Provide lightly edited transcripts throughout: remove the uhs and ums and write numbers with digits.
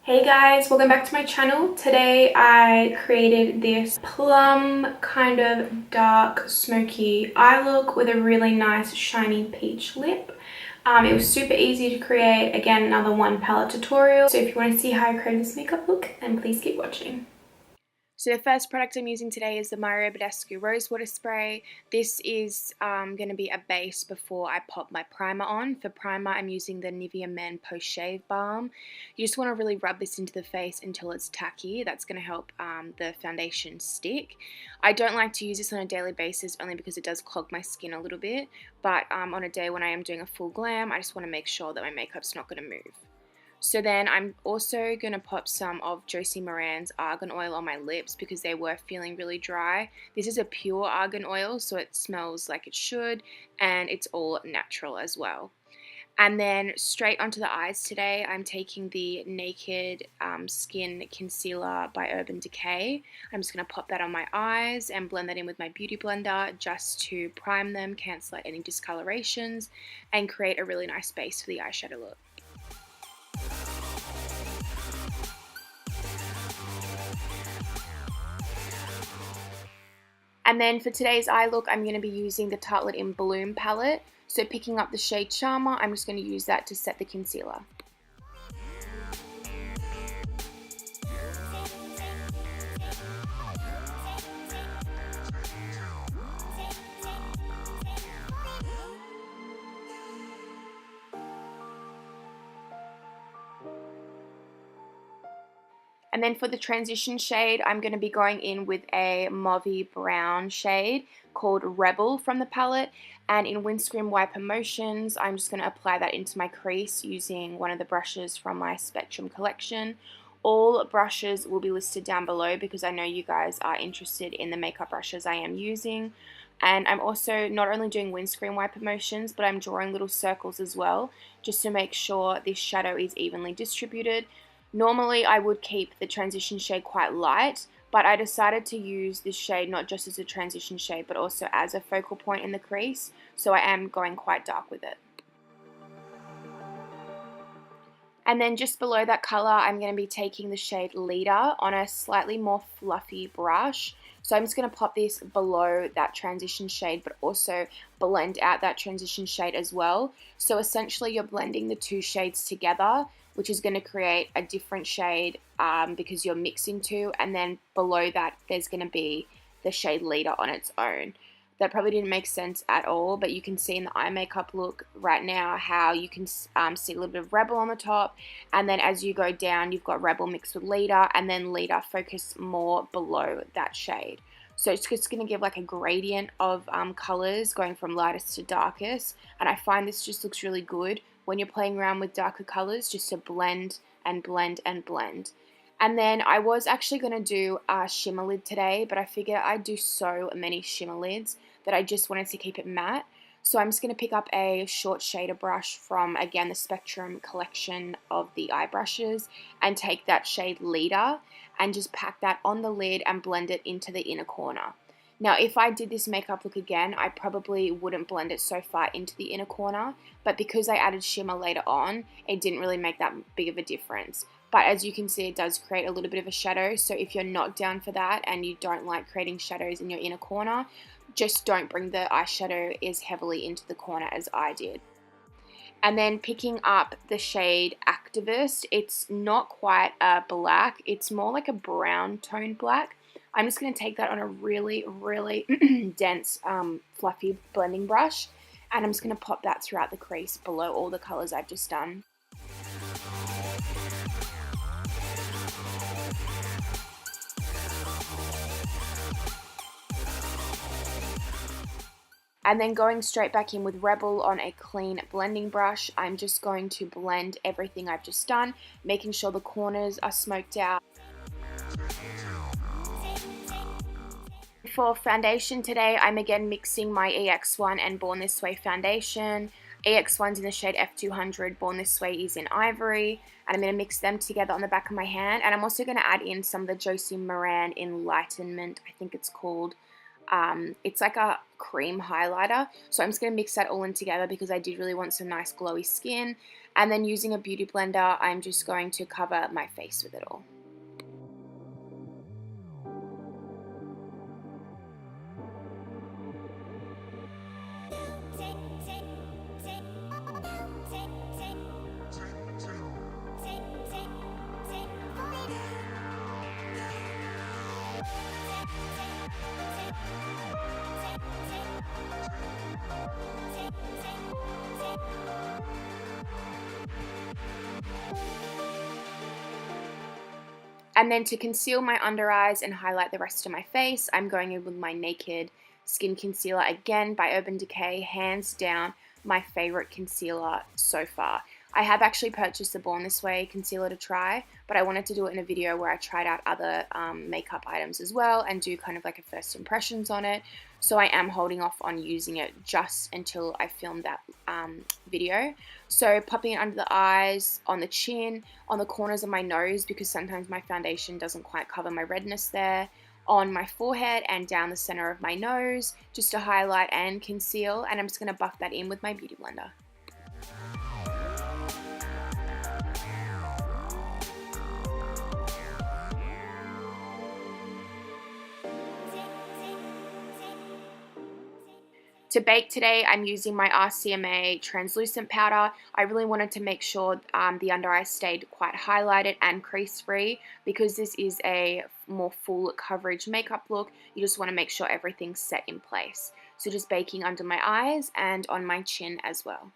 Hey guys, welcome back to my channel. Today I created this plum kind of dark smoky eye look with a really nice shiny peach lip. It was super easy to create. Again, another one palette tutorial. So if you want to see how I created this makeup look, then please keep watching. So the first product I'm using today is the Badescu Rose Water Spray. This is going to be a base before I pop my primer on. For primer, I'm using the Nivea Men Post Shave Balm. You just want to really rub this into the face until it's tacky. That's going to help the foundation stick. I don't like to use this on a daily basis only because it does clog my skin a little bit. But on a day when I am doing a full glam, I just want to make sure that my makeup's not going to move. So then I'm also going to pop some of Josie Maran's Argan oil on my lips because they were feeling really dry. This is a pure argan oil, so it smells like it should, and it's all natural as well. And then straight onto the eyes today, I'm taking the Naked Skin Concealer by Urban Decay. I'm just going to pop that on my eyes and blend that in with my beauty blender just to prime them, cancel out any discolorations, and create a really nice base for the eyeshadow look. And then for today's eye look, I'm going to be using the Tartelette in Bloom palette. So picking up the shade Charmer, I'm just going to use that to set the concealer. And then for the transition shade, I'm going to be going in with a mauvey brown shade called Rebel from the palette. And in Windscreen Wiper Motions, I'm just going to apply that into my crease using one of the brushes from my Spectrum collection. All brushes will be listed down below because I know you guys are interested in the makeup brushes I am using. And I'm also not only doing windscreen wiper motions, but I'm drawing little circles as well, just to make sure this shadow is evenly distributed. Normally I would keep the transition shade quite light, but I decided to use this shade not just as a transition shade, but also as a focal point in the crease, so I am going quite dark with it. And then just below that color, I'm going to be taking the shade Leader on a slightly more fluffy brush. So I'm just going to pop this below that transition shade, but also blend out that transition shade as well. So essentially you're blending the two shades together, which is going to create a different shade because you're mixing two. And then below that, there's going to be the shade Leader on its own. That probably didn't make sense at all, but you can see in the eye makeup look right now how you can see a little bit of Rebel on the top, and then as you go down, you've got Rebel mixed with Leader, and then Leader focused more below that shade. So it's just going to give like a gradient of colors going from lightest to darkest, and I find this just looks really good when you're playing around with darker colors, just to blend and blend and blend. And then I was actually going to do a shimmer lid today, but I figured I'd do so many shimmer lids that I just wanted to keep it matte. So I'm just going to pick up a short shader brush from, again, the Spectrum collection of the eye brushes and take that shade Leader and just pack that on the lid and blend it into the inner corner. Now, if I did this makeup look again, I probably wouldn't blend it so far into the inner corner, but because I added shimmer later on, it didn't really make that big of a difference. But as you can see, it does create a little bit of a shadow, so if you're not down for that and you don't like creating shadows in your inner corner, just don't bring the eyeshadow as heavily into the corner as I did. And then picking up the shade Activist, it's not quite a black, it's more like a brown toned black. I'm just going to take that on a really, really dense, fluffy blending brush, and I'm just going to pop that throughout the crease below all the colors I've just done. And then going straight back in with Rebel on a clean blending brush, I'm just going to blend everything I've just done, making sure the corners are smoked out. For foundation today, I'm again mixing my EX1 and Born This Way foundation. EX1's in the shade F200, Born This Way is in Ivory, and I'm going to mix them together on the back of my hand. And I'm also going to add in some of the Josie Maran Enlightenment, I think it's called. It's like a cream highlighter, so I'm just going to mix that all in together because I did really want some nice glowy skin. And then using a beauty blender, I'm just going to cover my face with it all. And then to conceal my under eyes and highlight the rest of my face, I'm going in with my Naked Skin Concealer again by Urban Decay. Hands down, my favorite concealer so far. I have actually purchased the Born This Way concealer to try, but I wanted to do it in a video where I tried out other makeup items as well and do kind of like a first impressions on it. So I am holding off on using it just until I film that video. So popping it under the eyes, on the chin, on the corners of my nose, because sometimes my foundation doesn't quite cover my redness there, on my forehead and down the center of my nose, just to highlight and conceal. And I'm just going to buff that in with my beauty blender. To bake today, I'm using my RCMA translucent powder. I really wanted to make sure the under eye stayed quite highlighted and crease free, because this is a more full coverage makeup look. You just want to make sure everything's set in place. So just baking under my eyes and on my chin as well.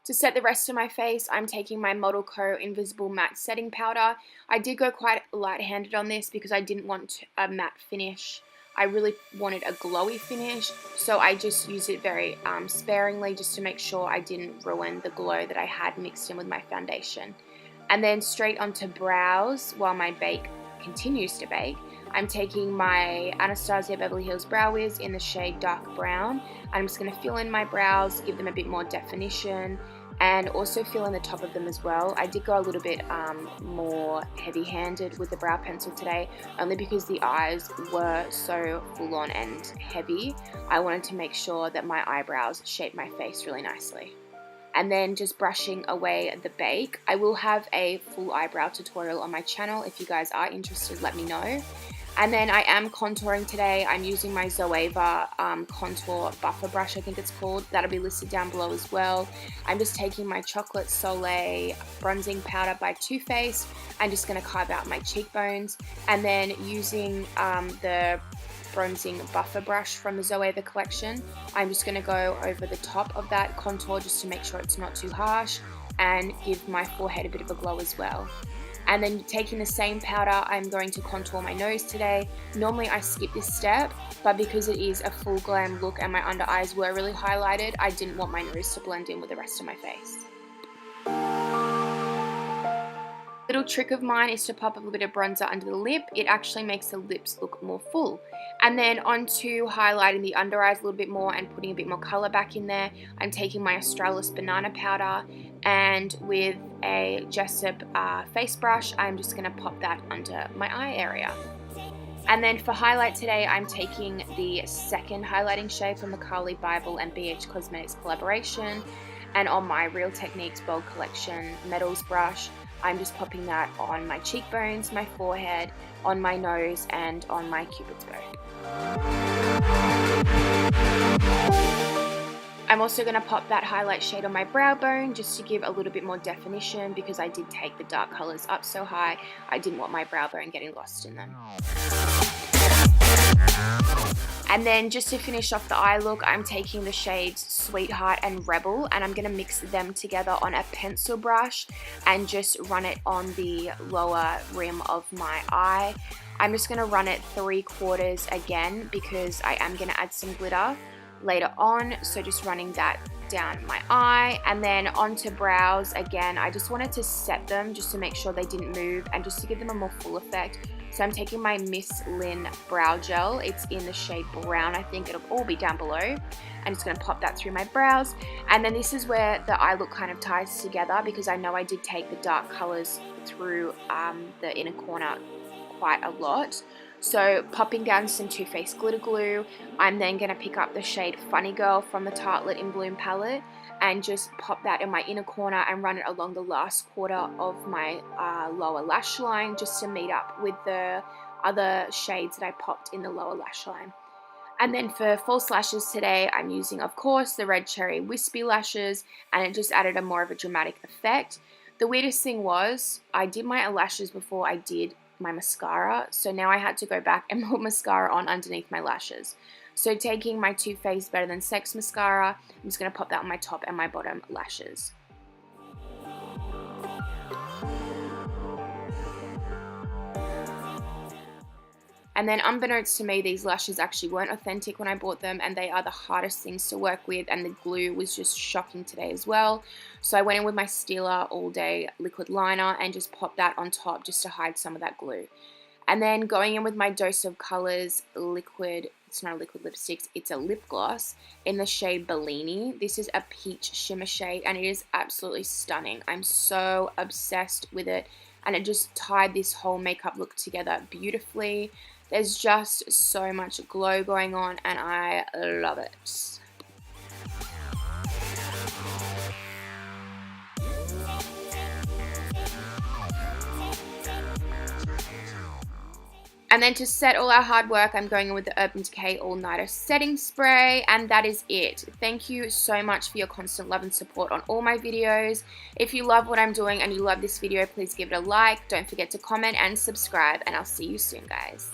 To set the rest of my face, I'm taking my Model Co. Invisible Matte Setting Powder. I did go quite light-handed on this because I didn't want a matte finish. I really wanted a glowy finish, so I just used it very sparingly just to make sure I didn't ruin the glow that I had mixed in with my foundation. And then straight onto brows while my bake continues to bake. I'm taking my Anastasia Beverly Hills Brow Wiz in the shade Dark Brown. I'm just going to fill in my brows, give them a bit more definition, and also fill in the top of them as well. I did go a little bit more heavy-handed with the brow pencil today, only because the eyes were so full-on and heavy. I wanted to make sure that my eyebrows shaped my face really nicely. And then just brushing away the bake. I will have a full eyebrow tutorial on my channel. If you guys are interested, let me know. And then I am contouring today. I'm using my Zoeva contour buffer brush, I think it's called. That'll be listed down below as well. I'm just taking my chocolate Soleil bronzing powder by Too Faced. I'm just going to carve out my cheekbones. And then using the bronzing buffer brush from the Zoeva collection, I'm just going to go over the top of that contour just to make sure it's not too harsh and give my forehead a bit of a glow as well. And then taking the same powder, I'm going to contour my nose today. Normally I skip this step, but because it is a full glam look and my under eyes were really highlighted, I didn't want my nose to blend in with the rest of my face. Little trick of mine is to pop a little bit of bronzer under the lip. It actually makes the lips look more full. And then onto highlighting the under eyes a little bit more and putting a bit more color back in there, I'm taking my Australis banana powder, and with a Jessup face brush, I'm just going to pop that under my eye area. And then for highlight today, I'm taking the second highlighting shade from the Carli, Bybel and BH Cosmetics collaboration, and on my Real Techniques Bold Collection Metals brush, I'm just popping that on my cheekbones, my forehead, on my nose, and on my Cupid's bow. I'm also going to pop that highlight shade on my brow bone just to give a little bit more definition, because I did take the dark colors up so high, I didn't want my brow bone getting lost in them. And then just to finish off the eye look, I'm taking the shades Sweetheart and Rebel, and I'm going to mix them together on a pencil brush and just run it on the lower rim of my eye. I'm just going to run it 3/4 again because I am going to add some glitter later on, so just running that down my eye. And then onto brows again, I just wanted to set them just to make sure they didn't move and just to give them a more full effect. So I'm taking my Miss Lynn brow gel. It's in the shade brown. I think it'll all be down below. I'm just going to pop that through my brows. And then this is where the eye look kind of ties together, because I know I did take the dark colors through the inner corner quite a lot. So popping down some Too Faced glitter glue, I'm then going to pick up the shade Funny Girl from the Tartelette in Bloom palette and just pop that in my inner corner and run it along the last quarter of my lower lash line just to meet up with the other shades that I popped in the lower lash line. And then for false lashes today, I'm using, of course, the Red Cherry Wispy Lashes, and it just added a more of a dramatic effect. The weirdest thing was, I did my eyelashes before I did my mascara, so now I had to go back and put mascara on underneath my lashes. So taking my Too Faced Better Than Sex mascara, I'm just going to pop that on my top and my bottom lashes. And then unbeknownst to me, these lashes actually weren't authentic when I bought them, and they are the hardest things to work with, and the glue was just shocking today as well. So I went in with my Stila All Day liquid liner and just popped that on top just to hide some of that glue. And then going in with my Dose of Colors liquid, it's not a liquid lipstick, it's a lip gloss in the shade Bellini. This is a peach shimmer shade and it is absolutely stunning. I'm so obsessed with it, and it just tied this whole makeup look together beautifully. There's just so much glow going on and I love it. And then to set all our hard work, I'm going in with the Urban Decay All Nighter Setting Spray, and that is it. Thank you so much for your constant love and support on all my videos. If you love what I'm doing and you love this video, please give it a like. Don't forget to comment and subscribe, and I'll see you soon, guys.